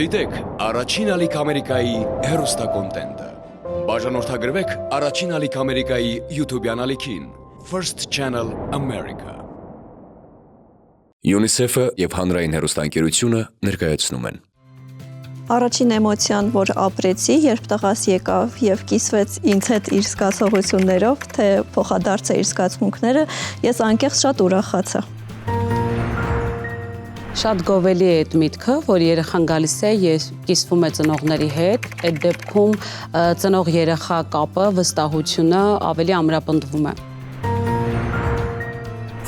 Դիտեք առաջին ալիք Ամերիկայի հեռուստակոնտենտը։ Բաժանորդագրվեք առաջին ալիք Ամերիկայի YouTube-յան ալիքին First Channel America։ UNICEF-ը եւ Հանրային հեռուստաընկերությունը ներկայացնում են։ Առաջին էմոցիան, որ ապրեցի, երբ տղաս եկավ եւ կիսվեց ինձ հետ իր զգացողություններով, թե փոխադարձ է իր զգացմունքները, ես անկեղծ շատ ուրախացա։ Շատ գովելի է այդ միտքը, որ երեխան գալիս է եւ կիսվում է ծնողների հետ, այդ դեպքում ծնող-երեխա կապը, վստահությունը ավելի ամրապնդվում է։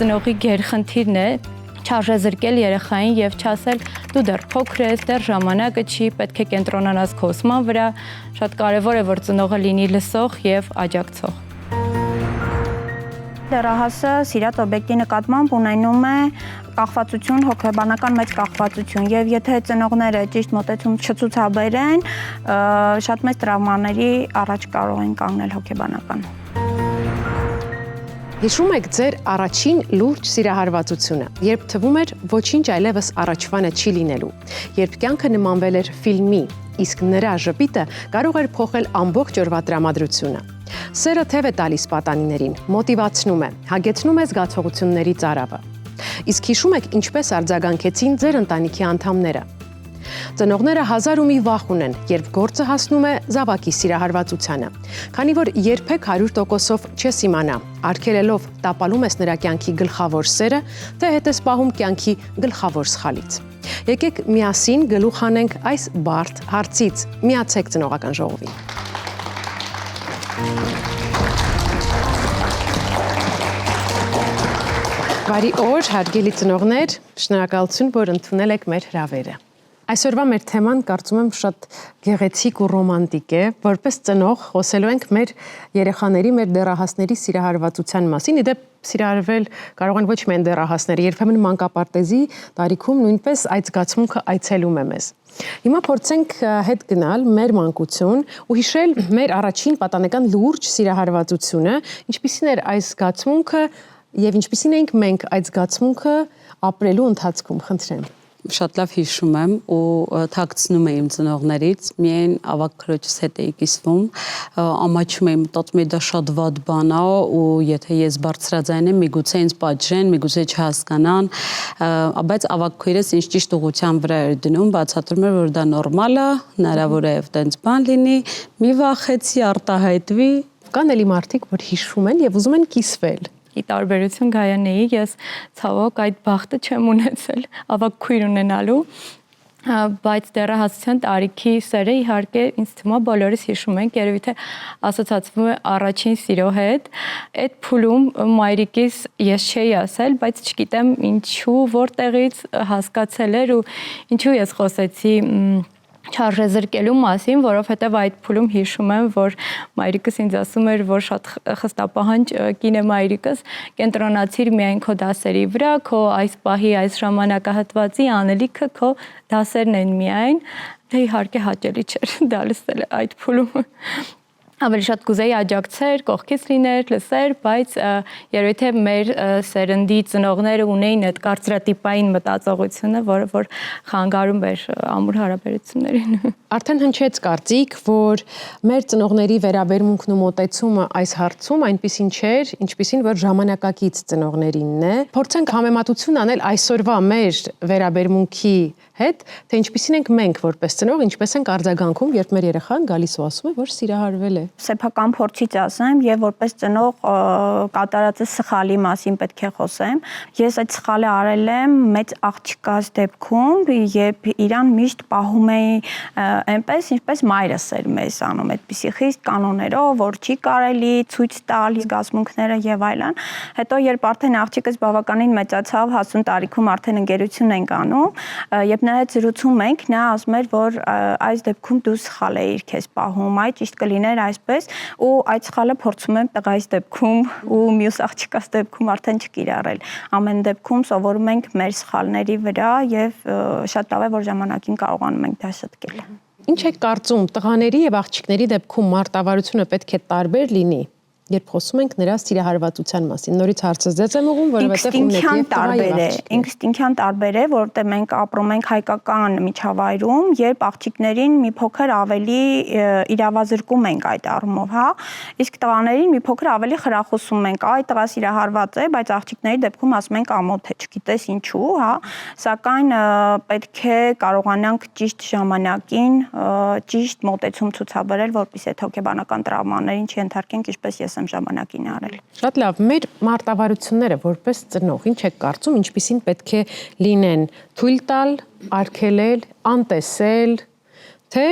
Ծնողի գերխնդիրն է չարժեզրկել երեխային եւ չասել դու դեռ փոքր ես, դեռ ժամանակը չի, պետք է կենտրոնանաս քո ուսման վրա, շատ կարեւոր է որ ծնողը լինի լսող եւ աջակցող։ Դեռահասը սիրած օբյեկտի նկատմամբ ունենում է կախվածություն, հոգեբանական մեծ կախվածություն եւ եթե ծնողները ճիշտ մոտեցում չցուցաբերեն, շատ մեծ տրավմաների առաջ կարող են կանգնել հոգեբանական։ Հիշում եք ձեր առաջին լուրջ սիրահարվածությունը, երբ թվում էր ոչինչ այլևս առաջվանը չի լինելու, երբ կյանքը նմանվել էր ֆիլմի, իսկ նրա ժպիտը կարող էր փոխել ամբողջ օրվա տրամադրությունը։ Սերը թև է տալիս պատանիներին, մոտիվացնում է, հագեցնում է զգացողությունների ծարավը։ Իսկ հիշում եք ինչպես արձագանքեցին ձեր ընտանիքի անդամները։ Ծնողները հազար ու մի վախ ունեն, երբ գործը հասնում է զավակի սիրահարվածությանը, քանի որ երբեք 100%-ով չես իմանա, արգելելով տապալում ես նրա կյանքի գլխավոր սերը, թե հետ ես պահում կյանքի գլխավոր սխալից։ Եկեք միասին գլուխ հանենք այս բարդ հարցից, միացեք ծնողական ժողովին։ Բարի օր, հարգելի ծնողներ, շնորհակալություն, որ ընդունել եք մեր հրավերը։ Այսօրվա մեր թեման կարծում եմ շատ գեղեցիկ ու ռոմանտիկ է, որպես ծնող խոսելու ենք մեր երեխաների, մեր դեռահասների սիրահարվածության մասին։ Իդեպ սիրահարվել կարող են ոչ միայն դեռահասները, երբեմն մանկապարտեզի տարիքում նույնպես այդ զգացմունքը այցելում է մեզ։ Հիմա փորձենք հետ գնալ մեր մանկություն ու հիշել մեր առաջին պատանեկան լուրջ սիրահարվածությունը, ինչպիսին էր այս զգացմունքը եւ ինչպիսին էինք մենք այդ զգացմունքը ապրելու ընթացքում, խնդրեմ։ Շատ լավ հիշում եմ ու թաքցնում եմ ծնողներից, միայն ավակ քրոջս հետ էի կիսվում, ամաչում եմ, մտածում եմ դա շատ վատ բան է ու եթե ես բարձրաձայն եմ, միգուցե ինձ պատժեն, միգուցե չհասկանան, բայց ավակ քույրս ինձ ճիշտ ուղղության վրա էր դնում, բացատրում էր, որ դա նորմալ է, հնարավոր է այդպես բան լինի, մի վախեցի, արտահայտվի։ Կան էլի մարդիկ, որ հիշում են եւ ուզում են կիսվել։ Ի տարբերություն Գայանեի, ես ցավոք այդ բախտը չեմ ունեցել, ավակ քույր ունենալու, բայց դեռահասության տարիքի սերը իհարկե ինձ թվում է բոլորս հիշում ենք, երևի թե ասոցացվում է առաջին սիրո հետ։ Այդ փուլում մայրիկիս ես չէի ասել, բայց չգիտեմ ինչու, որտեղից հասկացել էր ու ինչու ես խոսեցի չարժեզրկելու մասին, որովհետև այդ փուլում հիշում եմ, որ մայրիկս ինձ ասում էր, որ շատ խստապահանջ կին է մայրիկս, կենտրոնացիր միայն քո դասերի վրա, քո այս պահի, այս ժամանակահատվածի անելիքը քո դասերն են միայն, դե իհարկե հաճելի չէր դա լսել այդ փուլում։ Ավելի շատ կուզեի աջակցեր, կողքից լիներ, լսեր, բայց երևի թե մեր սերնդի ծնողները ունեին այդ կարծրատիպային մտածողությունը, որը որ խանգարում էր ամուր հարաբերություններին։ Արդեն հնչեց կարծիք, որ մեր ծնողների վերաբերմունքն ու մոտեցումը այս հարցում այնպիսին չէր, ինչպիսին որ ժամանակակից ծնողներինն է։ Փորձենք համեմատություն անել այսօրվա մեր վերաբերմունքի հետ, թե ինչպիսին ենք մենք որպես ծնող, ինչպես ենք արձագանքում, երբ մեր երեխան գալիս ու ասում է, որ սիրահարվել է։ Սեփական փորձից ասեմ եւ որպես ծնող կատարածը սխալի մասին պետք է խոսեմ։ Ես այդ սխալը արել եմ մեծ աղջկաս դեպքում, երբ իրան միշտ պահում էի այնպես, ինչպես մայրս էր մեզ անում, այդպիսի խիստ կանոններով, որ չի կարելի ցույց տալ զգացմունքները եւ այլն։ Հետո երբ արդեն աղջիկս բավականին մեծացավ, հասուն տարիքում արդեն ընկերություն ենք անում, երբ նրա հետ զրուցում ենք, նա ասում էր, որ այս դեպքում դու սխալ էիր քեզ պահում, այ ճիշտ կլիներ այսպես, ու այդ սխալը փորձում եմ տղայիս դեպքում ու մյուս աղջկաս դեպքում արդեն չկիրառել։ Ամեն դեպքում սովորում ենք մեր սխալների վրա եւ շատ լավ է, որ ժամանակին կարողանում ենք դա շտկել։ Ինչ եք կարծում, տղաների եւ աղջիկների դեպքում մարտավարությունը պետք է տարբեր լինի։ երբ խոսում ենք նրա սիրահարվածության մասին։ Նորից հարցը ձեզ եմ ուղղում, որովհետև ինստինկտիան տարբեր է, որովհետև մենք ապրում ենք հայկական միջավայրում, երբ աղջիկներին մի փոքր ավելի իրավազրկում ենք այդ առումով, հա, իսկ տղաներին մի փոքր ավելի խրախուսում ենք, այ տղա սիրահարված է, բայց աղջիկների դեպքում ասում ենք ամոթ է, չգիտես ինչու, հա, սակայն պետք է կարողանանք ճիշտ ժամանակին ճիշտ մոտեցում ցուցաբերել, որպեսզի այդ հոգեբանական տրավմաներին չենթարկենք, ինչպես ես եմ ժամանակին արել։ Շատ լավ, մեր մարտավարությունները որպես ծնող, ինչ եք կարծում, ինչպիսին պետք է լինեն՝ թույլ տալ, արգելել, անտեսել, թե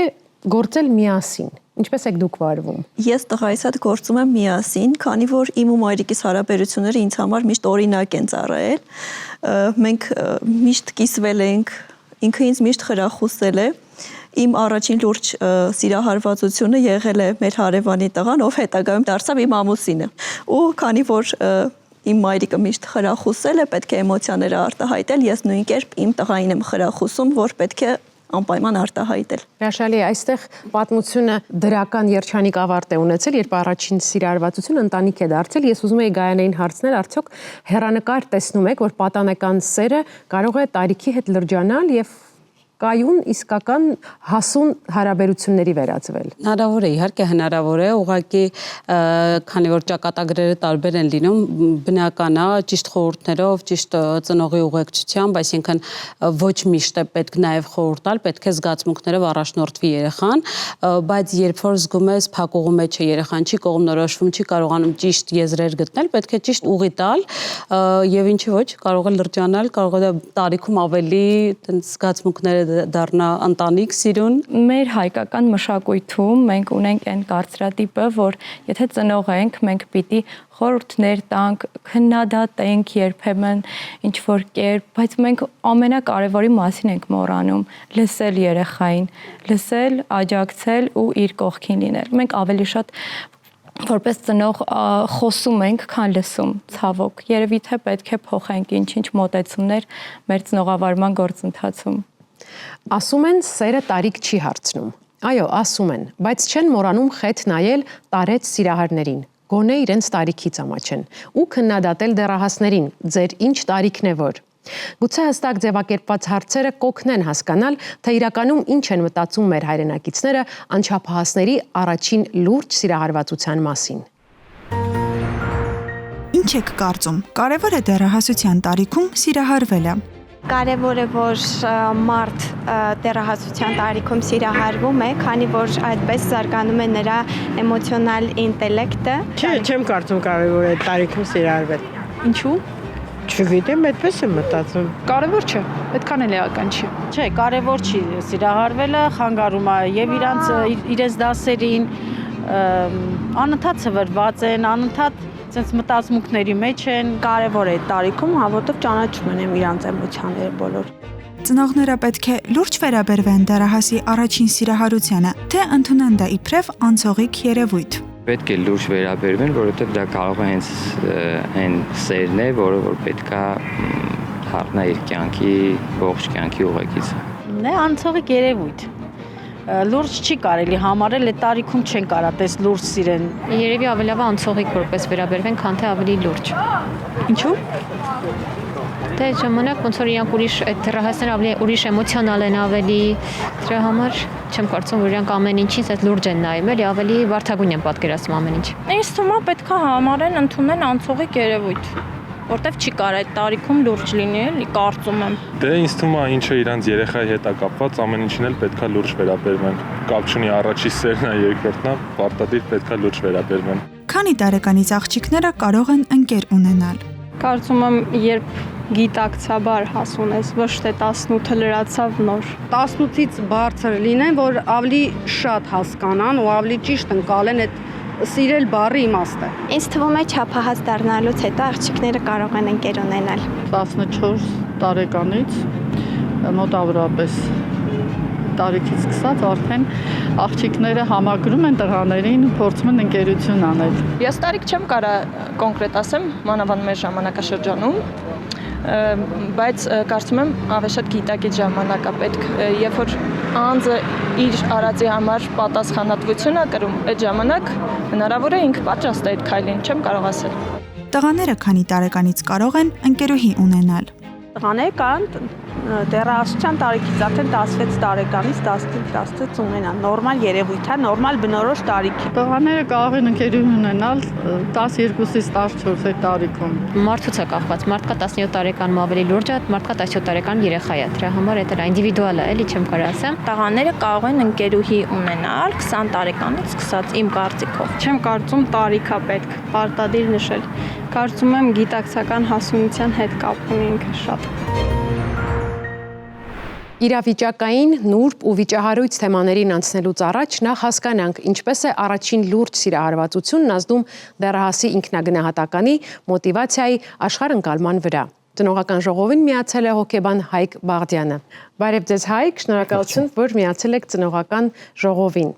գործել միասին։ Ինչպես եք դուք վարվում։ Ես տղայիս հետ գործում եմ միասին, քանի որ իմ ու մայրիկիս հարաբերությունները ինձ համար միշտ օրինակ են ծառայել։ Մենք միշտ կիսվել ենք, ինքը ինձ միշտ խրախուսել է։ Իմ առաջին լուրջ սիրահարվածությունը եղել է մեր հարևանի տղան, ով հետագայում դարձավ իմ ամուսինը։ Ու քանի որ իմ մայրիկը միշտ խրախուսել է, պետք է էմոցիաները արտահայտել, ես նույն կերպ իմ տղային եմ խրախուսում, որ պետք է անպայման արտահայտել։ Հրաշալի է, այստեղ պատմությունը դրական երջանիկ ավարտ է ունեցել, երբ առաջին սիրահարվածությունը ընտանիք է դարձել։ Ես ուզում եի Գայանեին հարցնել, արդյոք հեռանկար տեսնում եք, որ պատանեկան սերը կարող է տարիքի հետ լրջանալ եւ կայուն իսկական հասուն հարաբերությունների վերածվել։ Հնարավոր է, իհարկե հնարավոր է, ուղղակի քանի որ ճակատագրերը տարբեր են լինում, բնական է ճիշտ խորհուրդներով, ճիշտ ծնողի ուղեկցությամբ, այսինքն ոչ միշտ է պետք նաև խորհուրդ տալ, պետք է զգացմունքներով առաջնորդվի երեխան, բայց երբ որ զգում ես փակուղու մեջ է երեխան, չի կողմնորոշվում, չի կարողանում ճիշտ եզրեր գտնել, պետք է ճիշտ ուղի տալ եւ ինչի ոչ, կարող է լրջանալ, կարող է տարիքում ավելի զգացմունքները դառնա ընտանիք սիրուն։ Մեր հայկական մշակույթում մենք ունենք այն կարծրատիպը, որ եթե ծնող ենք, մենք պիտի խորհուրդներ տանք, քննադատենք երբեմն ինչ որ կերպ, բայց մենք ամենակարևորի մասին ենք մոռանում՝ լսել երեխային, լսել, աջակցել ու իր կողքին լինել։ Մենք ավելի շատ որպես ծնող խոսում ենք, քան լսում, ցավոք։ Երևի թե պետք է փոխենք ինչ-ինչ մոտեցումներ մեր ծնողավարման գործընթացում։ Ասում են, սերը տարիք չի հարցնում։ Այո, ասում են, բայց չեն մոռանում խեթ նայել տարեց սիրահարներին, գոնե իրենց տարիքից ամաչեն, ու քննադատել դեռահասներին, ձեր ինչ տարիքն է որ։ Գուցե հստակ ձևակերպված հարցերը կօգնեն հասկանալ, թե իրականում ինչ են մտածում մեր հայրենակիցները անչափահասների առաջին լուրջ սիրահարվածության մասին։ Ինչ եք կարծում, կարևոր է դեռահասության տարիքում սիրահարվելը։ Կարևոր է, որ մարդ դեռահասության տարիքում սիրահարվում է, քանի որ այդպես զարգանում է նրա էմոցիոնալ ինտելեկտը։ Չեմ կարծում կարևոր է տարիքում սիրահարվել։ Ինչու՞։ Չգիտեմ, այդպես եմ մտածում։ Կարևոր չէ, այդքան էլ էական չի։ Չէ, կարևոր չի, սիրահարվելը խանգարում է եւ իրենց դասերին անընդհատ ցվրված են, անընդհատ ցենց մտածմունքների մեջ են։ Կարևոր է տարիքում, հա, որտեղ ճանաչում են իրանց էմոցիաները բոլոր։ Ծնողները պետք է լուրջ վերաբերվեն դեռահասի առաջին սիրահարությանը, թե ընդունեն դա իբրև անցողիկ երևույթ։ Պետք է լուրջ վերաբերվեն, որովհետև դա կարող է հենց այն սերն է, որը որ պետքա դառնա իր կյանքի, ողջ կյանքի ուղեկիցը։ Նե անցողիկ երևույթ։ Լուրջ չի կարելի համարել, այդ տարիքում չեն կարա տես լուրջ սիրեն։ Երևի ավելի լավ անցողիկ որպես վերաբերվեն, քան թե ավելի լուրջ։ Ինչու՞։ Դե ժամանակ ոնց որ իրանք ուրիշ այդ դեռահասները ավելի ուրիշ էմոցիոնալ են ավելի, դրա համար չեմ կարծում, որ իրանք ամեն ինչից այդ լուրջ են նայում, էլի ավելի վարդագույն են պատկերացնում ամեն ինչ։ Ինձ թվում է պետք է համարեն ընդունեն անցողիկ երևույթ, որտեվ չի կարող այդ տարիքում լուրջ լինի, էլի կարծում եմ։ Դե ինձ թվում է ինչը իրանց երեխայի հետ է կապված, ամեն ինչին էլ պետքա լուրջ վերաբերվեն։ Կապ չունի առաջի սերն է, երկրորդն է, պարտադիր պետքա լուրջ վերաբերվեն։ Քանի տարեկանից աղջիկները կարող են ընկեր ունենալ։ Կարծում եմ, երբ գիտակցաբար հասուն ես, ոչ թե 18-ը լրացավ նոր։ 18-ից բարձր լինեն, որ ավելի շատ հասկանան ու ավելի ճիշտ ընկալեն այդ սիրել բառի իմաստը։ Ինձ թվում է չափահաս դառնալուց հետո աղջիկները կարող են ընկեր ունենալ։ 14 տարեկանից մոտավորապես տարիքից սկսած արդեն աղջիկները համակրում են տղաներին, փորձում են ընկերություն անել։ Ես տարիք չեմ կարա կոնկրետ ասեմ, մանավանդ մեր ժամանակաշրջանում, բայց կարծում եմ ավելի շատ գիտակից ժամանակ է պետք, երբ որ անձը իր արածի համար պատասխանատվություն է կրում, այդ ժամանակ հնարավոր է ինքը պատրաստ է այդ քայլին, չեմ կարող ասել։ Տղաները քանի տարեկանից կարող են ընկերուհի ունենալ։ Տղաները կան դեռահասության տարիքից արդեն 16 տարեկանից 15-16 ունենան։ Նորմալ երևույթ է, նորմալ բնորոշ տարիքի։ Տղաները կարող են ընկերուհի ունենալ 12-ից 14 տարիքում։ Մարդուց է կախված, մարդկա 17 տարեկանում ավելի լուրջ է, մարդկա 17 տարեկան երեխա է, դրա համար դա ինդիվիդուալ է, էլի չեմ կարող ասեմ։ Տղաները կարող են ընկերուհի ունենալ 20 տարեկանից սկսած իմ կարծիքով։ Չեմ կարծում տարիքա պետք պարտադիր նշել։ Կարծում եմ գիտակցական հասունության հետ կապ ունի ինքը շատ։ Իրավիճակային, նուրբ ու վիճահարույց թեմաներին անցնելուց առաջ նախ հասկանանք ինչպես է առաջին լուրջ սիրահարվածությունն ազդում դեռահասի ինքնագնահատականի, մոտիվացիայի, աշխարհընկալման վրա։ Ծնողական ժողովին միացել է հոգեբան Հայկ Բաղդյանը։ Բարև ձեզ Հայկ, շնորհակալություն, որ միացել եք ծնողական ժողովին։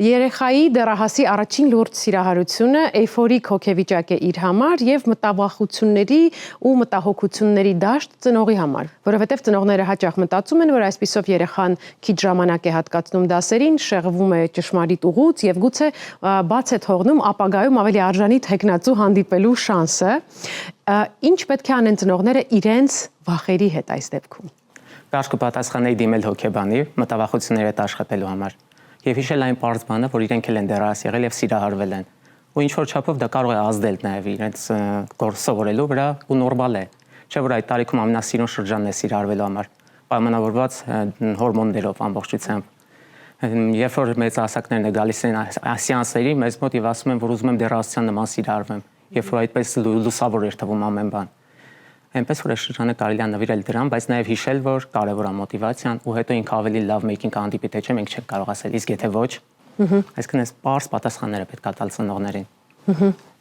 Երեխայի դեռահասի առաջին լուրջ սիրահարությունը էյֆորիկ հոգեվիճակ է իր համար եւ մտավախությունների ու մտահոգությունների դաշտ ծնողի համար, որովհետեւ ծնողները հաճախ մտածում են, որ այսպիսով երեխան քիչ ժամանակ է հատկացնում դասերին, շեղվում է ճշմարիտ ուղուց եւ գուցե բաց է թողնում ապագայում ավելի արժանի թեկնածու հանդիպելու շանսը։ Ինչ պետք է անեն ծնողները իրենց վախերի հետ այս դեպքում։ Կարճ կպատասխանեի դիմել հոգեբանի մտավախությունների հետ աշխատելու համար։ Եվ հիշել այն պարզ բանը, որ իրենք էլ են դեռահաս եղել եւ սիրահարվել են։ Ու ինչ որ չափով դա կարող է ազդել նաեւ իրենց սովորելու վրա ու նորմալ է։ Չէ՞ որ այդ տարիքում ամենասիրուն շրջանն է սիրահարվելու համար, պայմանավորված հորմոններով ամբողջությամբ։ Երբ որ մեծ հասակներն է գալիս են սեանսերի, մեզ մոտ եւ ասում են, որ ուզում եմ դեռահասության նման սիրահարվեմ, երբ որ այդպես լուսավոր էր թվում ամեն բան։ Այնպես որ այս շրջանը կարելի է նվիրել դրան, բայց նաև հիշել, որ կարևոր է մոտիվացիան ու հետո ինքը ավելի լավ մեկին կհանդիպի, թե չէ մենք չենք կարող ասել, իսկ եթե ոչ, այսինքն այս պարզ պատասխանները պետք է տալ ծնողներին։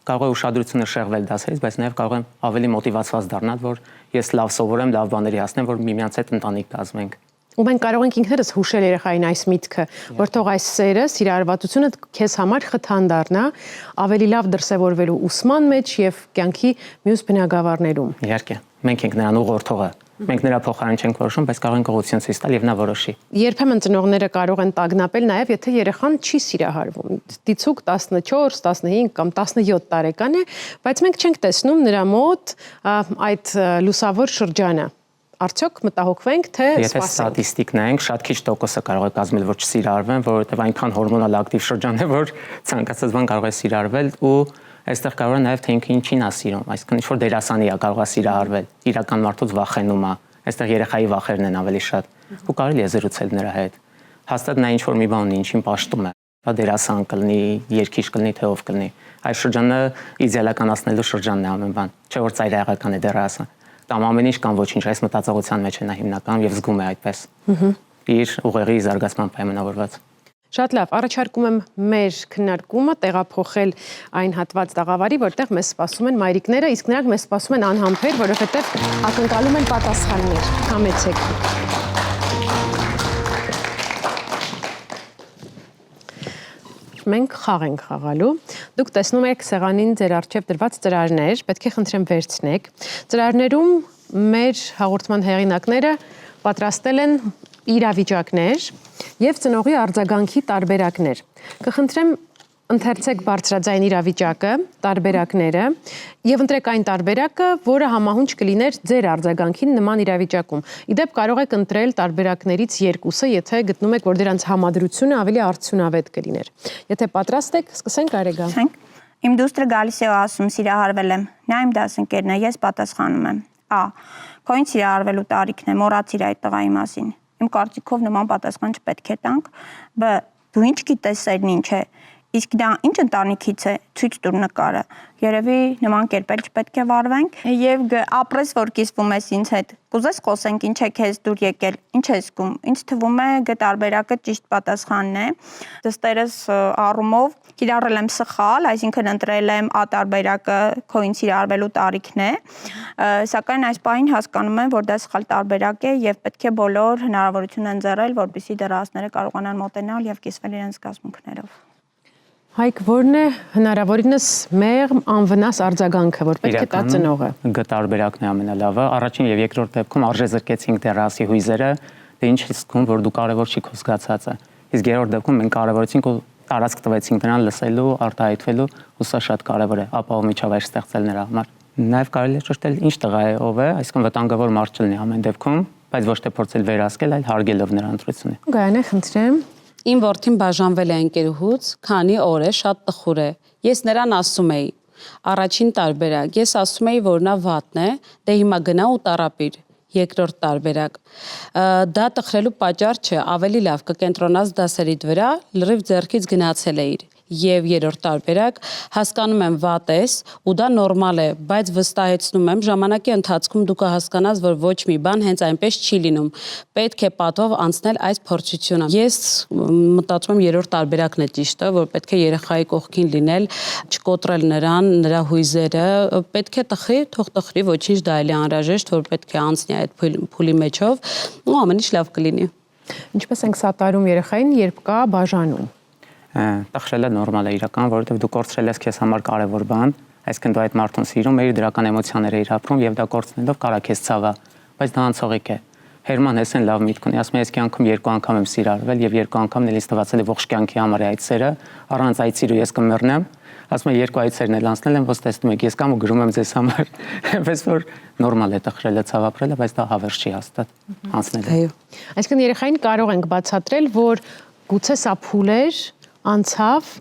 Կարող է ուշադրությունը շեղվել դասերից, բայց նաև կարող եմ ավելի մոտիվացված դառնալ, որ ես լավ սովորեմ, լավ բաների հասնեմ, որ միմյանց հետ ընտանիք կազմենք։ Ու մենք կարող ենք ինքներս հուշել երեխային այս միտքը, որ թող այս սերը, սիրահարվածությունը քեզ համար խթան դառնա, ավելի լավ դրսևորվելու ուսման մեջ եւ կյանքի մյուս բնագավառներում։ Իհարկե, մենք ենք նրան ուղղորդողը։ Մենք նրա փոխարեն չենք որոշում, բայց կարող ենք ուղղություն ցույց տալ եւ նա որոշի։ Երբեմն ծնողները կարող են տագնապել նաեւ, եթե երեխան չի սիրահարվում։ Դիցուկ 14, 15 կամ 17 տարեկան է, բայց մենք չենք տեսնում նրա մոտ այդ լուսավոր շրջանը։ Արդյոք մտահոգվենք, թե եթե ստատիստիկ նայենք, շատ քիչ տոկոսը կարող է կազմել, որ չսիրահարվեն, որովհետև այնքան հորմոնալ ակտիվ շրջան է, որ ցանկացած բան կարող է սիրահարվել ու այստեղ կարող է նաև թե ինքը ինչին է սիրում, այսինքն ինչ որ դերասանի է կարող է սիրահարվել, իրական մարդուց վախենում է, այստեղ երեխայի վախերն են ավելի շատ ու կարելի է զրուցել նրա հետ։ Հաստատ նա ինչ որ մի բան ունի, ինչին պաշտում է, դա դերասան կլինի, երգիչ կլինի, թե ով կլինի։ Այս շրջանը իդեալականացնելու շրջանն է ամեն բան, չէ որ ծայրահեղական է դերասան։ Կամ ամեն ինչ կամ ոչինչ, այս մտածողության մեջ է նա հիմնական եւ զգում է այդպես։ Իր ուղեղի զարգացման պայմանավորված։ Շատ լավ, առաջարկում եմ մեր քննարկումը տեղափոխել այն հատված տաղավարի, որտեղ մեզ սպասում են մայրիկները, իսկ նրանք մեզ սպասում են անհամբեր, որովհետեւ ակնկալում են պատասխաններ։ Համեցեք։ Մենք խաղ ենք խաղալու։ Դուք տեսնում եք սեղանին ձեր առջև դրված ծրարներ, պետք է խնդրեմ վերցնեք։ Ծրարներում մեր հաղորդման հեղինակները պատրաստել են իրավիճակներ եւ ծնողի արձագանքի տարբերակներ։ Կխնդրեմ ընթերցեք բարձրաձայն իրավիճակը, տարբերակները եւ ընտրեք այն տարբերակը, որը համահունչ կլիներ ձեր արձագանքին նման իրավիճակում։ Իդեպ կարող եք ընտրել տարբերակներից երկուսը, եթե գտնում եք, որ դրանց համադրությունը ավելի արդյունավետ կլիներ։ Եթե պատրաստ եք, սկսենք Արեգա։ Իմ դուստրը գալիս է ու ասում՝ սիրահարվել եմ։ Նա իմ դասընկերն է, ես պատասխանում եմ. Ա. Քո ինչ սիրահարվելու տարիքն է, մոռացիր այդ տղայի մասին։ Իմ կարծիքով նման պատասխան չպետք է տանք։ Բ. Դու ինչ գիտես սերն ինչ է։ Իսկ դա ինչ ընտանիքից է, ցույց տուր նկարը։ Երևի նման կերպել չպետք է վարվենք։ Եվ ապրես, որ կիսվում ես ինձ հետ։ Կուզես խոսենք, ինչ է քեզ դուր եկել, ինչ ես զգում։ Ինձ թվում է տարբերակը ճիշտ պատասխանն է։ Դստերս առումով կիրառել եմ սխալ, այսինքն ընտրել եմ A տարբերակը, քո ինձ սիրահարվելու տարիքն է։ Սակայն այս պահին հասկանում եմ, որ դա սխալ տարբերակ է եւ պետք է բոլոր հնարավորություն ընձեռել, որպեսզի դեռահասները կարողանան մոտենալ եւ կիսվել իրենց զգացմունքներով։ Հայկ, որն է հնարավորինս մեղմ անվնաս արձագանքը, որ պետք է տա ծնողը։ Գ տարբերակն է ամենալավը։ Առաջին եւ երկրորդ դեպքում արժե զրկեցինք դեռահասի հույզերը, դե ինչ ես զգում, որ դու կարևոր չի քո զգացածը։ Իսկ երրորդ դեպքում մենք կարևորեցինք ու տարածք տվեցինք նրան լսելու, արտահայտվելու, ու սա շատ կարևոր է, ապահով միջավայր ստեղծել նրա համար։ Նաև կարելի է ճշտել ինչ տղա է, ով է, այսինքն վտանգավոր մարդ չլինի ամեն դեպքում, բայց ոչ թե փորձել վերահսկել, այլ հարգելով նրա ընտրությունը։ Գայանե, խնդրեմ։ Իմ որդին բաժանվել է ընկերուհուց, քանի օր է, շատ տխուր է։ Ես նրան ասում էի, առաջին տարբերակ, ես ասում էի, որ նա վատն է, դե հիմա գնա ու տառապիր։ Երկրորդ տարբերակ, դա տխրելու պատճառ չէ, ավելի լավ կկենտրոնաս դասերիդ վրա, լրիվ ձեռքից գնացել էիր։ Եվ երրորդ տարբերակ, հասկանում եմ վատ ես ու դա նորմալ է, բայց վստահեցնում եմ ժամանակի ընթացքում դու կհասկանաս, որ ոչ մի բան հենց այնպես չի լինում։ Պետք է պատով անցնել այս փորձությունը։ Ես մտածում եմ երրորդ տարբերակն է ճիշտը, որ պետք է երեխայի կողքին լինել, չկոտրել նրան, նրա հույզերը, պետք է տխրի, թող տխրի, ոչինչ դա էլի անհրաժեշտ, որ պետք է անցնի այդ փուլի մեջով ու ամեն ինչ լավ կլինի։ Ինչպես ենք սատարում երեխային, երբ կա բաժանում։ Տխրելը նորմալ է իրական, որովհետև դու կորցրել ես քեզ համար կարևոր բան, այսինքն դու այդ մարդուն սիրում ես, դրական էմոցիաներ ես ապրում եւ դա կորցնելով կարա քեզ ցավա, բայց դա անցողիկ է։ Հերման Հեսեն լավ միտք ունի, ասում է, ես կյանքում 2 անգամ եմ սիրարվել եւ 2 անգամն էլ ինձ տվացել է ողջ կյանքի համար այդ սերը, առանց այդ սիրո ես կմեռնեմ։ Ասում է 2 այցերն էլ անցնել եմ, ոնց տեսնում եք, ես կամ ու գրում եմ ձեզ համար։ Այնպես որ նորմալ է տխրելը, ցավ ապրելը, բայց դա հավերժ չի հաստատ անցնել։ Այո։ Այսինքն երեխային կարող ենք բացատրել, որ գուցե սա փուլ էր, անցավ,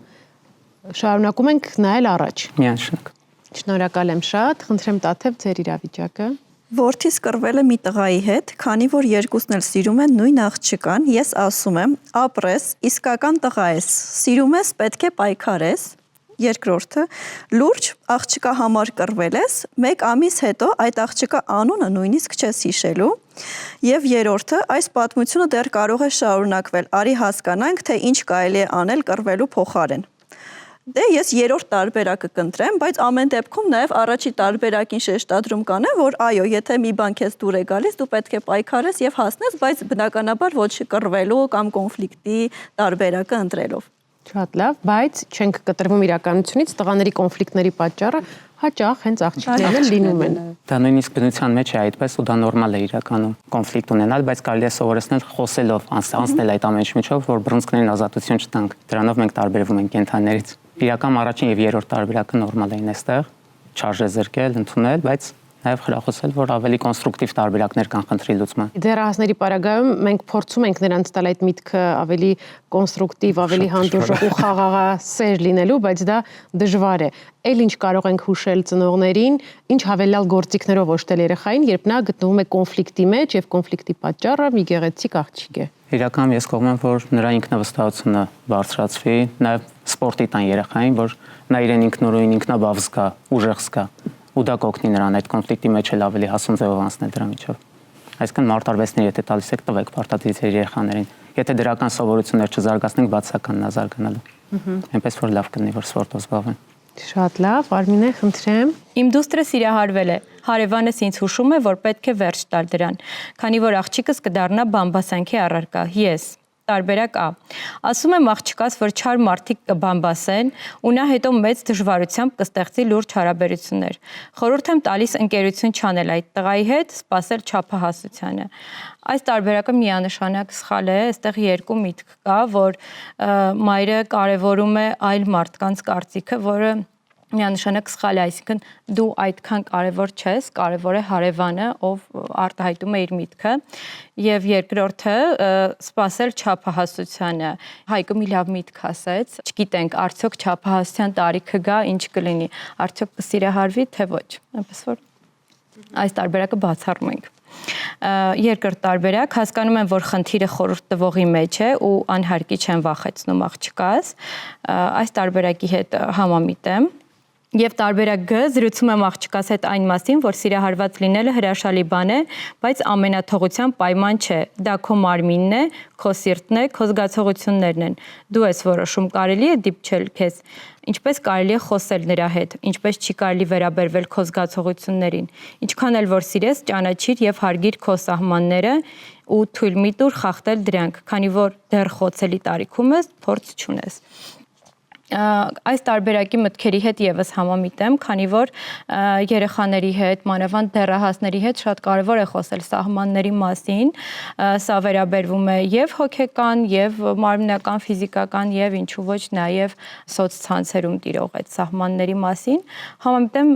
շարունակում ենք նայել առաջ։ Միանշանակ։ Շնորհակալ եմ շատ, խնդրեմ Տաթև ձեր իրավիճակը։ Որդիս կռվել է մի տղայի հետ, քանի որ երկուսն էլ սիրում են նույն աղջկան, ես ասում եմ, ապրես, իսկական տղա ես, սիրում ես, պետք է պայքարես։ Երկրորդը, լուրջ աղջկա համար կռվել ես, 1 ամիս հետո այդ աղջկա անունը նույնիսկ չես հիշելու։ Եվ երրորդը, այս պատմությունը դեռ կարող է շարունակվել, արի հասկանանք, թե ինչ կարելի է անել կռվելու փոխարեն։ Դե ես երրորդ տարբերակը կընտրեմ, բայց ամեն դեպքում նաև առաջի տարբերակին շեշտադրում կանեմ, որ այո, եթե մի բան քեզ դուր է գալիս, դու պետք է պայքարես եւ հասնես, բայց բնականաբար ոչ կռվելու կամ կոնֆլիկտի տարբերակը ընտրելով։ Շատ լավ, բայց չենք կտրվում իրականությունից, տղաների կոնֆլիկտների պատճառը հաճախ հենց աղջիկներն են լինում են։ Դա նույնիսկ բնության մեջ է այդպես ու դա նորմալ է իրականում կոնֆլիկտ ունենալ, բայց կարելի է սովորեցնել խոսելով, անցնել այդ ամեն ինչի միջով, որ բռունցքներին ազատություն չտանք։ Դրանով մենք տարբերվում ենք կենդաններից։ Իրական առաջին եւ երրորդ տարբերակը նորմալ էին այստեղ, չարժե զրկել, ընդունել, բայց նաև խրախուսել, որ ավելի կոնստրուկտիվ տարբերակներ կան խնդրի լուծման։ Դեռահասների պարագայում մենք փորձում ենք նրանց տալ այդ միտքը ավելի կոնստրուկտիվ, ավելի հանդուրժող ու խաղաղասեր լինելու, բայց դա դժվար է։ Էլ ինչ կարող ենք հուշել ծնողներին, ինչ հավելյալ գործիքներով օժտել երեխային, երբ նա գտնվում է կոնֆլիկտի մեջ եւ կոնֆլիկտի պատճառը մի գեղեցիկ աղջիկ է։ Իրականում ես կողմ եմ, որ նրա ինքնավստահությունը բարձրացվի, նաև սպորտի տան երեխային, որ նա իրեն ինքնուրույն, ինքնաբավ զգա, ուժեղ զգա, ու դա կօգնի նրան այդ կոնֆլիկտի մեջ էլ ավելի հասուն ձևով անցնել դրա միջով։ Այսինքն մարտարվեստներ եթե տալիս եք, տվեք պարտադիր երեխաներին։ Եթե դրական սովորություններ չզարգացնենք, բացականն է զարգանալու։ Այնպես որ լավ կլինի, որ սպորտով զբաղվեն։ Շատ լավ, Արմինե, խնդրեմ։ Իմ դուստրը սիրահարվել է։ Հարևանս ինձ հուշում է, որ պետք է վերջ տալ դրան, քանի որ աղջիկս կդառնա բամբասանքի առարկա։ Ես տարբերակ Ա։ Ասում եմ աղջկաս, որ չար մարդիկ կբամբասեն, ու նա հետո մեծ դժվարությամբ կստեղծի լուրջ հարաբերություններ։ Խորհուրդ եմ տալիս ընկերություն չանել այդ տղայի հետ, սпасել չափահասությանը։ Այս տարբերակը միանշանակ սխալ է, այստեղ երկու միտք կա, որ մայրը կարևորում է այլ մարդկանց կարծիքը, որը միանշանակ սխալ է, այսինքն դու այդքան կարևոր չես, կարևոր է հարևանը, ով արտահայտում է իր միտքը, եւ երկրորդը սпасել չափահասությանը։ Հայկը մի լավ միտք ասեց, չգիտենք, արդյոք չափահասության տարիքը գա, ինչ կլինի, արդյոք կսիրահարվի, թե ոչ, այնպես որ այս տարբերակը բացառում ենք։ Երկրորդ տարբերակ, հասկանում եմ, որ խնդիրը խորհուրդ տվողի մեջ է ու անհարկի չեմ վախեցնում աղջկաս, այս տարբերակի հետ համամիտ եմ։ Եվ տարբերակ Գ զրուցում եմ աղջկաս հետ այն մասին, որ սիրահարված լինելը հրաշալի բան է, բայց ամենաթողության պայման չէ։ Դա քո մարմինն է, քո սիրտն է, քո զգացողություններն են։ Դու ես որոշում, կարելի է դիպչել քեզ, ինչպես կարելի է խոսել նրա հետ, ինչպես չի կարելի վերաբերվել քո զգացողություններին։ Ինչքան էլ որ սիրես, ճանաչիր եւ հարգիր քո սահմանները ու թույլ մի տուր խախտել դրանք, քանի որ դեռ խոցելի տարիքում ես, փորձ չունես։ այս տարբերակի մտքերի հետ եւս համամիտեմ, քանի որ երեխաների հետ, մանավանդ դեռահասների հետ շատ կարևոր է խոսել սահմանների մասին, սա վերաբերվում է եւ հոգեկան, եւ մարմնական, ֆիզիկական, եւ ինչու ոչ նաեւ սոցցանցերում տիրող այդ սահմանների մասին, համամիտեմ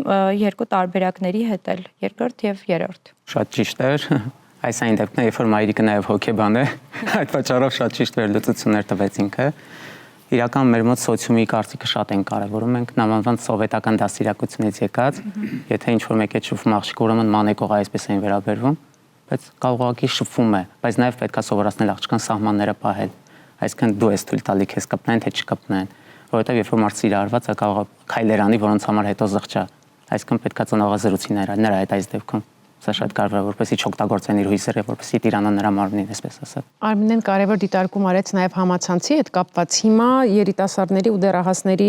երկու տարբերակների հետ էլ, երկրորդ եւ երրորդ։ Շատ ճիշտ է։ Այս այն դեպքն է, երբ որ մայրիկը նաեւ հոգեբան է, այդ պատճառով շատ ճիշտ վերլուծություններ տվեց ինքը։ Իրական մեր մոտ սոցիումի կարծիքը շատ են կարևորում, մենք նամանվան սովետական դաստիարակությունից եկած, եթե ինչ-որ մեկ է շփվում աղջիկ, ուրեմն մանեկող այսպես են վերաբերվում, բայց կողակի շփվում է, բայց նաև պետք է սովորացնել աղջկան սահմանները պահել, այսինքն դու ես թույլ տալի քեզ կպնեն, թե չկպնեն, որովհետև երբ որ մարդ սիրահարված է, կարող է քայլեր անի, որոնց համար հետո զղջա, այսինքն պետք է ծնողազրույցի նրա հետ այս դեպքում Սա շատ կարևոր է, որպեսզի չօգտագործեն իր հույսերը, որպեսզի տիրանան նրա մարմնին, այսպես ասած։ Արմինեն կարևոր դիտարկում արեց նաև համացանցի հետ կապված։ Հիմա երիտասարդների ու դեռահասների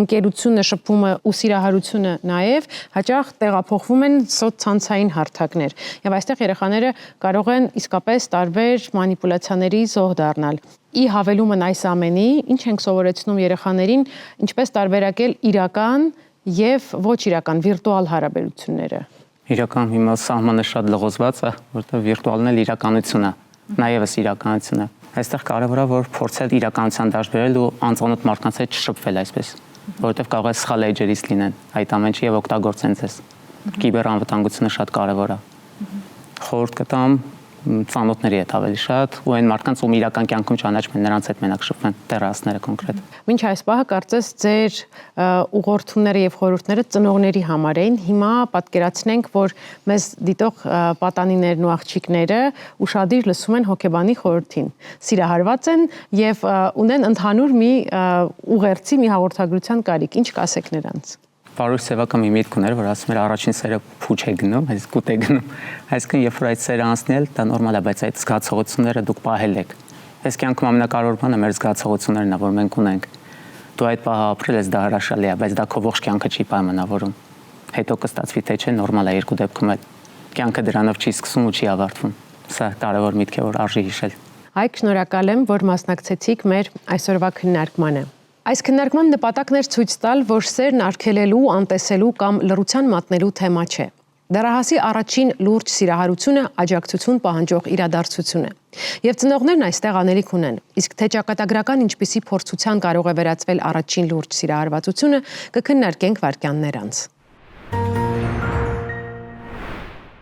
ընկերությունը, շփումը ու սիրահարությունը նաև հաճախ տեղափոխվում են սոցցանցային հարթակներ։ Եվ այստեղ երեխաները կարող են իսկապես տարբեր մանիպուլյացիաների զոհ դառնալ։ Ի հավելումն այս ամենի, ինչ ենք սովորեցնում երեխաներին, ինչպես տարբերակել իրական եւ ոչ իրական վիրտուալ հարաբերությունները։ Իրական հիմա սահմանը շատ լղոզված է, որտեղ վիրտուալն էլ իրականություն է, նաեւս իրականություն է։ Այստեղ կարևոր է որ փորձել իրականության դաշտ բերել ու անծանոթ մարդկանց հետ չշփվել այսպես, որովհետև կարող է սխալ էջերից լինեն այդ ամենը եւ օգտագործեն ձեզ։ Կիբեր անվտանգությունը շատ կարևոր է։ Խորհուրդ կտամ ծանոթների հետ ավելի շատ ու այն մարդկանց ում իրական կյանքում ճանաչում են նրանց հետ մենակ շփվեն, դեռահասները կոնկրետ։ Մինչ այս պահը կարծես ձեր ուղղորդումները եւ խորհուրդները ծնողների համար էին։ Հիմա պատկերացնենք, որ մեզ դիտող պատանիներն ու աղջիկները ուշադիր լսում են հոգեբանի խորհրդին։ Սիրահարված են եւ ունեն ընդհանուր մի ուղերձի, մի հաղորդագրության կարիք։ Ինչ կասեք նրանց։ Բարոյ սևական մի միտք ուներ, որ ասում էր առաջին սերը փուչ է գնում, այս կուտ է գնում։ Այսինքն երբ որ այդ սերը անցնել, դա նորմալ է, բայց այդ զգացողությունները դուք պահել եք։ Այս կյանքում ամենակարևոր բանը մեր զգացողություններն է, որ մենք ունենք։ Դու այդ պահը ապրել ես, դա հրաշալի է, բայց դա քո ողջ կյանքը չի պայմանավորում։ Հետո կստացվի թե չէ, նորմալ է երկու դեպքում էլ։ Կյանքը դրանով չի սկսում ու չի ավարտվում։ Սա կարևոր միտք է, որ արժի հիշել։ Այ շնորհակալ եմ, որ մասնակցեցիք մեր այսօրվա քննարկմանը։ Այս քննարկման նպատակն էր ցույց տալ, որ սերն արգելելու, անտեսելու կամ լռության մատնելու թեմա չէ։ Դեռահասի առաջին լուրջ սիրահարությունը աջակցություն պահանջող իրադարձություն է։ Եվ ծնողներն այստեղ անելիք ունեն, իսկ թե ճակատագրական ինչպիսի փորձության կարող է վերածվել առաջին լուրջ սիրահարվածությունը, կքննարկենք վայրկյաններ անց։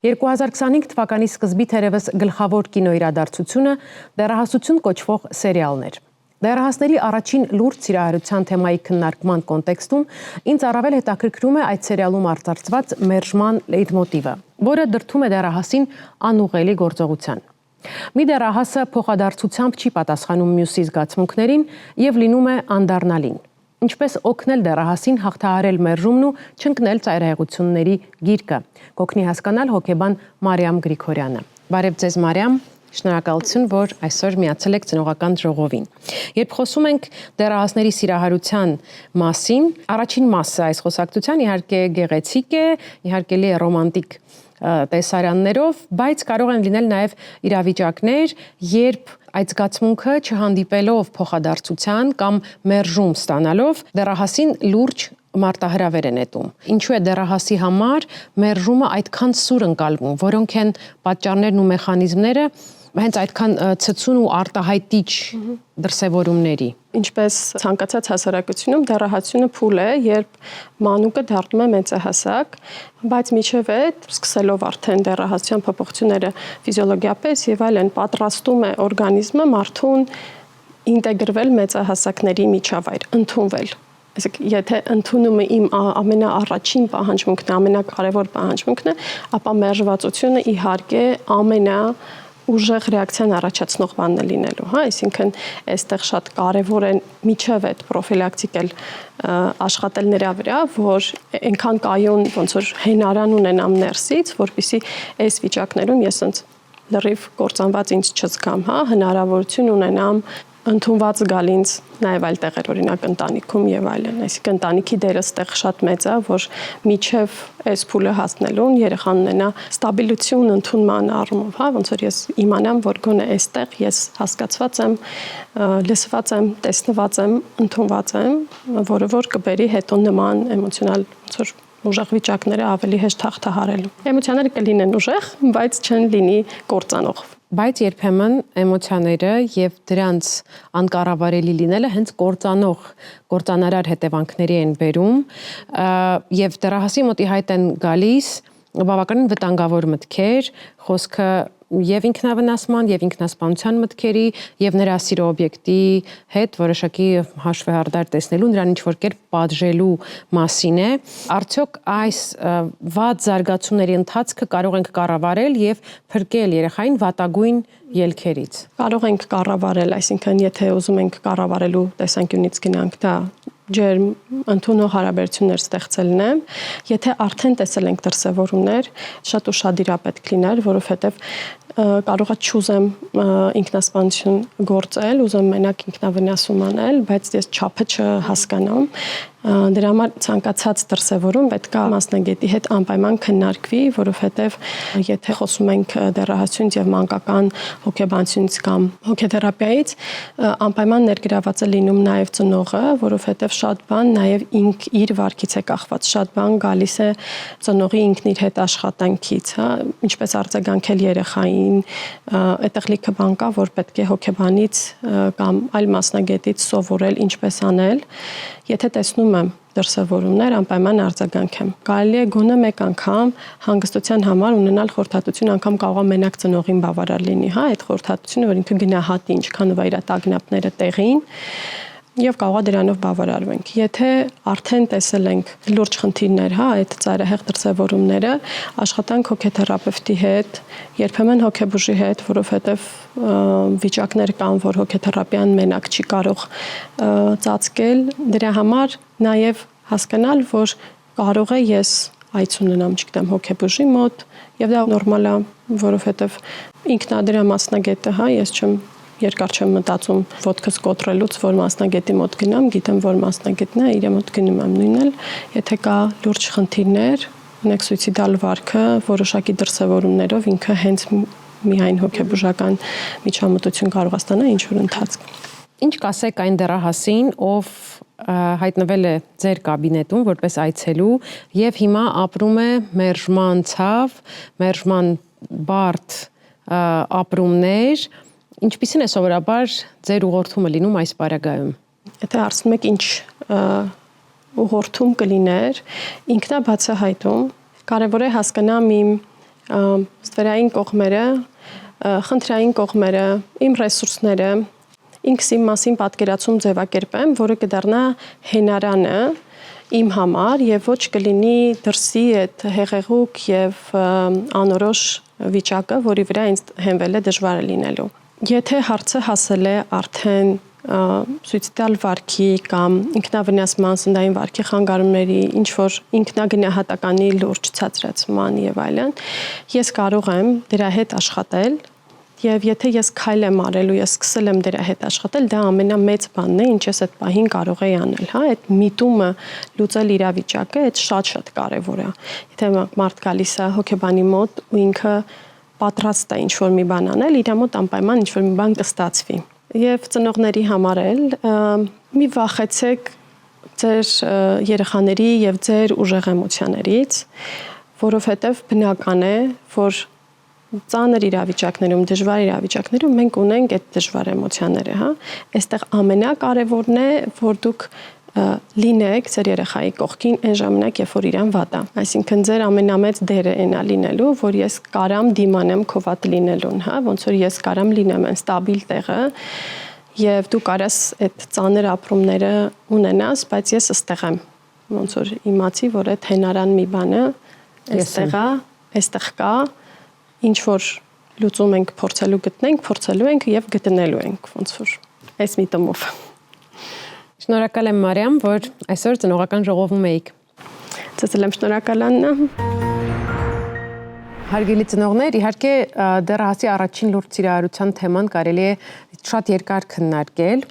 2025 թվականի սկզբի թերևս գլխավոր կինոիրադարձությունը դեռահասություն կոչվող սերիալն էր։ Դեռահասների առաջին լուրջ սիրահարության թեմայի քննարկման կոնտեքստում ինձ առավել հետաքրքրում է այդ սերիալում արտացված մերժման լեյտմոտիվը, որը դրդում է դեռահասին անուղղելի գործողության։ Մի դեռահասը փոխադարձությամբ չի պատասխանում մյուսի զգացմունքներին եւ լինում է անդառնալին։ Ինչպես օգնել դեռահասին հաղթահարել մերժումն ու չընկնել ծայրահեղությունների գիրկը։ Կօգնի հասկանալ հոգեբան Մարիամ Գրիգորյանը։ Բարև ձեզ, Մարիամ։ Շնորհակալություն, որ այսօր միացել եք ծնողական ժողովին։ Երբ խոսում ենք դեռահասների սիրահարության մասին, առաջին մասը այս խոսակցության իհարկե գեղեցիկ է, իհարկե լի է ռոմանտիկ տեսարաններով, բայց կարող են լինել նաև իրավիճակներ, երբ այդ զգացմունքը չհանդիպելով փոխադարձության կամ մերժում ստանալով դեռահասին լուրջ մարտահրավեր է նետում։ Ինչու է դեռահասի համար մերժումը այդքան սուր ընկալվում, որոնք են պատճառներն ու մեխանիզմները հենց այդքան ցցուն ու արտահայտիչ դրսևորումների։ Ինչպես ցանկացած հասարակությունում դեռահասությունը փուլ է, երբ մանուկը դառնում է մեծահասակ, բայց միջև այդ սկսելով արդեն դեռահասության փոփոխությունները ֆիզիոլոգիապես եւ այլն պատրաստում է օրգանիզմը մարդուն ինտեգրվել մեծահասակների միջավայր, ընդունվել։ Այսինքն եթե ընդունումը իմ ամենաառաջին պահանջմունքն է, ամենակարևոր պահանջմունքն է, ապա մերժվածությունը իհարկե ուժեղ ռեակցիան առաջացնող բանն է լինելու, հա, այսինքն այստեղ շատ կարևոր է միջև այդ պրոֆիլակտիկել աշխատել նրա վրա, որ այնքան կայուն ոնց որ հենարան ունենամ ներսից, որպեսզի այս վիճակներում ես ոնց լրիվ կործանված ինձ չզգամ, հա, հնարավորություն ունենամ ընդունված գալ ինձ նաև այլ տեղեր, օրինակ ընտանիքում եւ այլն, այսինքն ընտանիքի դերը ստեղ շատ մեծ է, որ միջև այս փուլը հասնելուն երեխան ունենա ստաբիլություն ընդունման առումով, հա, ոնց որ ես իմանամ, որ գոնե այստեղ ես հասկացված եմ, լսված եմ, տեսնված եմ, ընդունված եմ, որը որ կբերի հետո նման էմոցիոնալ ոնց որ ուժեղ վիճակները ավելի հեշտ հաղթահարելու։ Էմոցիաները կլինեն ուժեղ, բայց չեն լինի կործանող։ Բայց երբեմն էմոցիաները եւ դրանց անկառավարելի լինելը հենց կործանարար հետևանքների են բերում եւ դեռահասի մոտ ի հայտ են գալիս բավականին վտանգավոր մտքեր, խոսքը եւ ինքնավնասման եւ ինքնասպանության մտքերի եւ նրա սիրո օբյեկտի հետ որոշակի հաշվեհարդար տեսնելու նրան ինչ որ կերպ պատժելու մասին է արդյոք այս վատ զարգացումների ընթացքը կարող ենք կառավարել եւ փրկել երեխային վատագույն ելքերից կարող ենք կառավարել այսինքն եթե ուզում ենք կառավարելու տեսանկյունից գնանք դա ջերմ ընդունող հարաբերություններ ստեղծելն է, եթե արդեն տեսել ենք դրսևորումներ, շատ ուշադիր պետք լիներ, որովհետև կարող է չուզեմ ինքնասպանություն գործել, ուզեմ մենակ ինքնավնասում անել, բայց ես չափը չհասկանամ, դրա համար ցանկացած դրսևորում պետք է մասնագետի հետ անպայման քննարկվի, որովհետև եթե խոսում ենք դեռահասությունից եւ մանկական հոգեբանությունից կամ հոգեթերապիայից, անպայման ներգրաված է լինում նաեւ ծնողը, որովհետև շատ բան նաեւ իր վարքից է կախված, շատ բան գալիս է ծնողի ինքն իր հետ աշխատանքից, հա, ինչպես արձագանքել երեխային, այդտեղ լիքը բան կա, որ պետք է հոգեբանից կամ այլ մասնագետից սովորել ինչպես անել, եթե տեսնում եմ դրսևորումներ, անպայման արձագանքեմ։ Կարելի է գոնե մեկ անգամ հանգստության համար ունենալ խորհրդատություն, անգամ կարող է մենակ ծնողին բավարար լինի, հա, այդ խորհրդատությունը, որ ինքը գնահատի ինչքան վայր է տագնապները տեղին, եւ կարող է դրանով բավարարվենք։ Եթե արդեն տեսել ենք լուրջ խնդիրներ, հա, այդ ծայրահեղ դրսևորումները, աշխատանք հոգեթերապևտի հետ, երբեմն հոգեբուժի հետ, որովհետեւ վիճակներ կան, որ հոգեթերապիան մենակ չի կարող ծածկել, դրա համար նաեւ հասկանալ, որ կարող է ես այց ունենամ, չգիտեմ, հոգեբուժի մոտ, եւ դա նորմալ է, որովհետեւ ինքն է դրա մասնագետը, հա, ես չեմ երկար չեմ մտածում ոտքս կոտրելուց, որ մասնագետի մոտ գնամ, գիտեմ, որ մասնագետն է, իր մոտ գնում եմ նույնն, եթե կա լուրջ խնդիրներ, ունեք սուիցիդալ վարքը, որոշակի դրսևորումներով ինքը հենց միայն հոգեբուժական միջամտություն կարող է ստանալ ինչ որ ընթացք։ Ինչ կասեք այն դեռահասին, ով հայտնվել է ձեր կաբինետում որպես այցելու եւ հիմա ապրում է մերժման ցավ, մերժման բարդ ապրումներ, ինչպիսին է սովորաբար ձեր ուղղորդումը լինում այս պարագայում։ Եթե հարցնում եք ինչ ուղղորդում կլիներ, ինքնաբացահայտում, կարևոր է հասկանամ իմ ստվերային կողմերը, խնդրային կողմերը, իմ ռեսուրսները, ինքս իմ մասին պատկերացում ձևակերպեմ, որը կդառնա հենարանը իմ համար եւ ոչ կլինի դրսի այդ հեղեղուկ եւ անորոշ վիճակը, որի վրա ինձ հենվել է դժվար լինելու։ Եթե հարցը հասել է արդեն սուիցիդալ վարքի կամ ինքնավնասման, սննդային վարքի խանգարումների, ինչ որ ինքնագնահատականի լուրջ ցածրացման եւ այլն, ես կարող եմ դրա հետ աշխատել եւ եթե ես քայլ եմ արել ու ես սկսել եմ դրա հետ աշխատել, դա ամենամեծ բանն է, ինչ ես այդ պահին կարող եի անել, հա, այդ միտումը լուծել իրավիճակը, այդ շատ կարեւոր է։ Եթե մարդ գալիս է հոգեբանի մոտ ու ինքը պատրաստ է ինչ-որ մի բան անել, իր մոտ անպայման ինչ-որ մի բան կստացվի։ Եվ ծնողների համար էլ մի վախեցեք ձեր երեխաների եւ ձեր ուժեղ էմոցիաներից, որովհետեւ բնական է, որ ծանր իրավիճակներում, դժվար իրավիճակներում մենք ունենք այդ դժվար էմոցիաները, հա։ Այստեղ ամենակարևորն է, որ դուք լինեք ձեր երեխայի կողքին այն ժամանակ, երբ որ իրան վատ է։ Այսինքն ձեր ամենամեծ դերը այնա լինելու, որ ես կարամ դիմանեմ քո վատ լինելուն, հա, ոնց որ ես կարամ լինեմ այն ստաբիլ տեղը, եւ դու կարաս այդ ծանր ապրումները ունենաս, բայց ես ըստեղ եմ։ Ոնց որ իմացի, որ այդ հենարան մի բանը այստեղ կա, ինչ որ լուծում ենք փորձելու ենք եւ գտնելու ենք, ոնց որ այս միտումով։ Շնորհակալ եմ Մարիամ, որ այսօր ծնողական ժողովում էիք։ Ձեզ էլ եմ շնորհակալ Աննա։ Հարգելի ծնողներ, իհարկե դեռահասի առաջին լուրջ սիրահարության թեման կարելի է շատ երկար քննարկել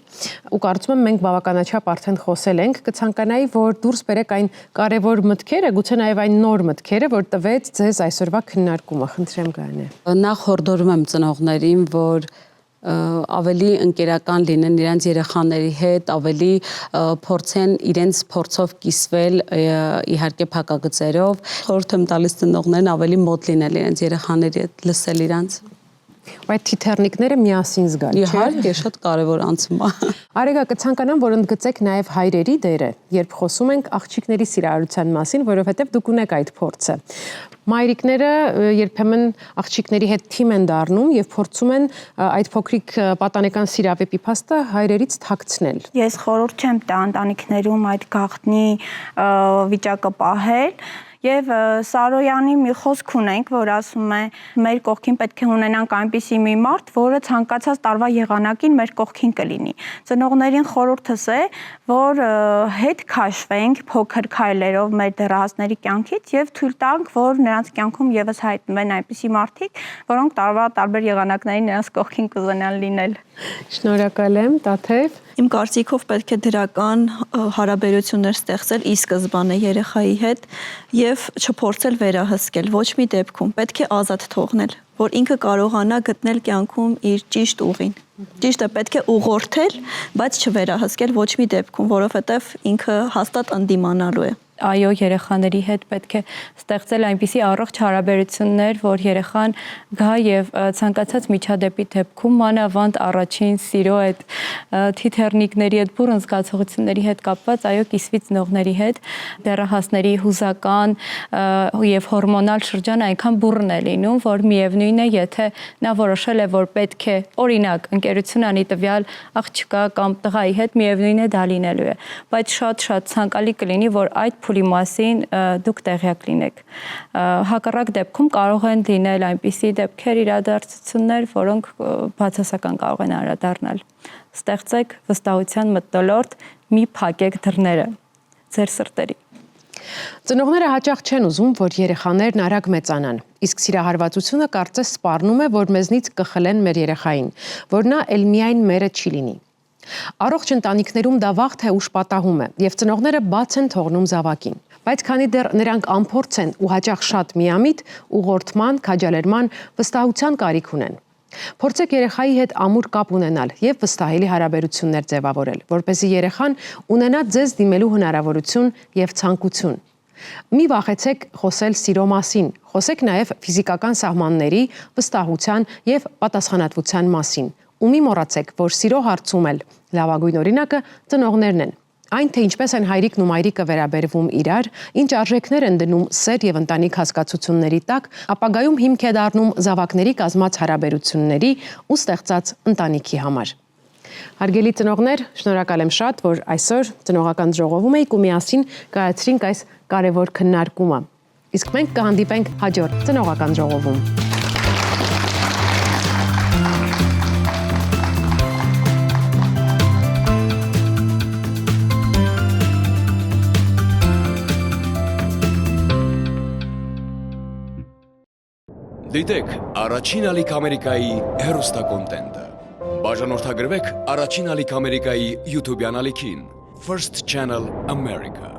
ու կարծում եմ մենք բավականաչափ արդեն խոսել ենք, կցանկանայի, որ դուրս բերեք այն կարևոր մտքերը, գուցե նաև այն նոր մտքերը, որ տվեց ձեզ այսօրվա քննարկումը, խնդրեմ Գայանե։ Նախ հորդորում եմ ծնողներին, որ ավելի ընկերական լինեն իրենց երեխաների հետ, ավելի փորձեն իրենց փորձով կիսվել իհարկե փակագծերով, խորհուրդ եմ տալիս ծնողներին ավելի մոտ լինել իրենց երեխաների հետ, լսել իրանց։ Այդ թիթեռնիկները միասին զգալ, չէ՞։ Իհարկե, շատ կարևոր անցում է։ Արեգա, կցանկանամ, որ ընդգծեք նաև հայրերի դերը, երբ խոսում ենք աղջիկների սիրահարության մասին, որովհետև դուք ունեք այդ փորձը։ Մայրիկները երբեմն աղջիկների հետ թիմ են դառնում եւ փորձում են այդ փոքրիկ պատանեկան սիրավեպի փաստը հայրերից թաքցնել։ Ես խորհուրդ չեմ տա ընտանիքներում այդ գաղտնի վիճակը պահել։ Եվ Սարոյանի մի խոսք ունենք, որ ասում է մեր կողքին պետք է ունենանք այնպիսի մի մարդ, որը ցանկացած տարվա եղանակին մեր կողքին կլինի։ Ծնողներին խորհուրդս է, որ հետ քաշվենք փոքր քայլերով մեր դեռահասների կյանքից եւ թույլ տանք, որ նրանց կյանքում եւս հայտնվեն այնպիսի մարդիկ, որոնք տարվա տարբեր եղանակներին նրանց կողքին կուզենան լինել։ Շնորհակալ եմ, Տաթև։ Իմ կարծիքով պետք է դրական հարաբերություններ ստեղծել ի սկզբանե երեխայի հետ եւ չփորձել վերահսկել ոչ մի դեպքում, պետք է ազատ թողնել, որ ինքը կարողանա գտնել կյանքում իր ճիշտ ուղին։ Ճիշտը պետք է ուղղորդել, բայց չվերահսկել ոչ մի դեպքում, որովհետեւ ինքը հաստատ ընդդիմանալու է։ Այո, երեխաների հետ պետք է ստեղծել այնպիսի առողջ հարաբերություններ, որ երեխան գա եւ ցանկացած միջադեպի դեպքում մանավանդ առաջին սիրո այդ թիթեռնիկների հետ բուրըն զգացողությունների հետ կապված, այո, կիսվի ծնողների հետ դեռահասների հուզական եւ հորմոնալ շրջանը այնքան բուրըն է լինում, որ միևնույն է, եթե նա որոշել է, որ պետք է օրինակ ընկերություն անի տվյալ աղջկա կամ տղայի հետ, միևնույն է դա լինելու է, բայց շատ ցանկալի կլինի, որ այդ փուլի մասին դուք տեղյակ լինեք։ Հակառակ դեպքում կարող են լինել այնպիսի դեպքեր, իրադարձություններ, որոնք բացասական կարող են անդրադառնալ։ Ստեղծեք վստահության մթնոլորտ, մի փակեք դռները ձեր սրտերի։ Ծնողները հաճախ չեն ուզում, որ երեխաներն արագ մեծանան, իսկ սիրահարվածությունը կարծես սպառնում է, որ մեզնից կխլեն մեր երեխային, որ նա էլ միայն մերը չի լինի։ Առողջ ընտանիքներում դա վաղ թե ուշ պատահում է, եւ ծնողները բաց են թողնում զավակին։ Բայց քանի դեռ նրանք անփորձ են ու հաճախ շատ միամիտ, ուղղորդման, քաջալերման, վստահության կարիք ունեն։ Փորձեք երեխայի հետ ամուր կապ ունենալ եւ վստահելի հարաբերություններ ձևավորել, որպեսզի երեխան ունենա ձեզ դիմելու հնարավորություն եւ ցանկություն։ Մի վախեցեք խոսել սիրո մասին, խոսեք նաեւ ֆիզիկական սահմանների, վստահության եւ պատասխանատվության մասին։ Ու մի մոռացեք, որ սիրո հարցում էլ լավագույն օրինակը ծնողներն են։ Այն, թե ինչպես են հայրիկն ու մայրիկը վերաբերվում իրար, ինչ արժեքներ են դնում սեր եւ ընտանիք հասկացությունների տակ, ապագայում հիմք է դառնում զավակների կազմած հարաբերությունների ու ստեղծած ընտանիքի համար։ Հարգելի ծնողներ, շնորհակալ եմ շատ, որ այսօր ծնողական ժողովում եք ու միասին կայացրինք այս կարևոր քննարկումը։ Իսկ մենք կհանդիպենք հաջորդ ծնողական ժողովում։ Դիտեք Առաջին ալիք Ամերիկայի հեռուստակոնտենտը։ Բաժանորդագրվեք Առաջին ալիք Ամերիկայի YouTube-յան ալիքին First Channel America։